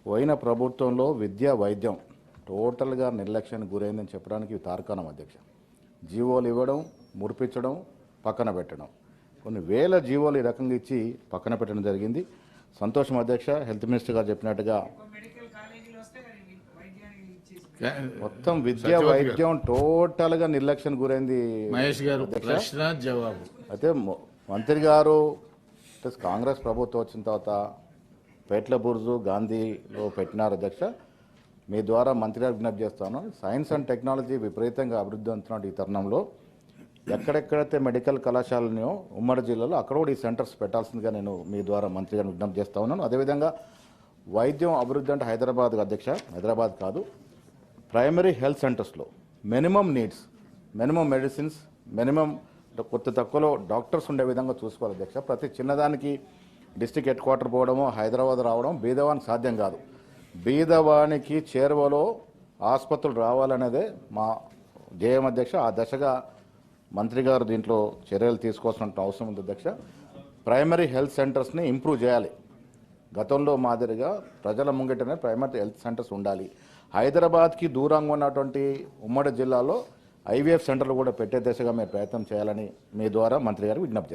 పోయిన ప్రభుత్వంలో విద్యా వైద్యం టోటల్గా నిర్లక్ష్యానికి గురైందని చెప్పడానికి ఇవి తార్కాణం అధ్యక్ష. జీవోలు ఇవ్వడం, మురిపించడం, పక్కన పెట్టడం, కొన్ని వేల జీవోలు ఈ రకంగా ఇచ్చి పక్కన పెట్టడం జరిగింది. సంతోషం అధ్యక్ష, హెల్త్ మినిస్టర్ గారు చెప్పినట్టుగా మొత్తం విద్యా వైద్యం టోటల్గా నిర్లక్ష్యానికి గురైంది. మహేష్ గారు ప్రశ్న జవాబు. అయితే మంత్రి గారు కాంగ్రెస్ ప్రభుత్వం వచ్చిన తర్వాత పేట్ల బుర్జు గాంధీలో పెట్టినారు అధ్యక్ష. మీ ద్వారా మంత్రి గారు విజ్ఞప్తి చేస్తాను, సైన్స్ అండ్ టెక్నాలజీ విపరీతంగా అభివృద్ధి అవుతున్న ఈ తరుణంలో ఎక్కడెక్కడైతే మెడికల్ కళాశాలనో ఉమ్మడి జిల్లాలో అక్కడ కూడా ఈ సెంటర్స్ పెట్టాల్సిందిగా నేను మీ ద్వారా మంత్రి గారిని విజ్ఞప్తి చేస్తా ఉన్నాను. అదేవిధంగా వైద్యం అభివృద్ధి అంటే హైదరాబాద్ అధ్యక్ష, హైదరాబాద్ కాదు, ప్రైమరీ హెల్త్ సెంటర్స్లో minimum needs, minimum medicines, minimum కొత్త తక్కువలో డాక్టర్స్ ఉండే విధంగా చూసుకోవాలి అధ్యక్ష. ప్రతి చిన్నదానికి డిస్ట్రిక్ట్ హెడ్ క్వార్టర్ పోవడము, హైదరాబాద్ రావడం బీదవానికి సాధ్యం కాదు. బీదవానికి చేరువలో ఆసుపత్రులు రావాలనేదే మా ధ్యేయం అధ్యక్ష. ఆ దశగా మంత్రి గారు దీంట్లో చర్యలు తీసుకోవాల్సిన అవసరం ఉంది అధ్యక్ష. ప్రైమరీ హెల్త్ సెంటర్స్ని ఇంప్రూవ్ చేయాలి. గతంలో మాదిరిగా ప్రజల ముంగిటనే ప్రైమరీ హెల్త్ సెంటర్స్ ఉండాలి. హైదరాబాద్కి దూరంగా ఉన్నటువంటి ఉమ్మడి జిల్లాలో ఐవీఎఫ్ సెంటర్లు కూడా పెట్టే దిశగా మీరు ప్రయత్నం చేయాలని మీ ద్వారా మంత్రి గారు విజ్ఞప్తి చేస్తారు.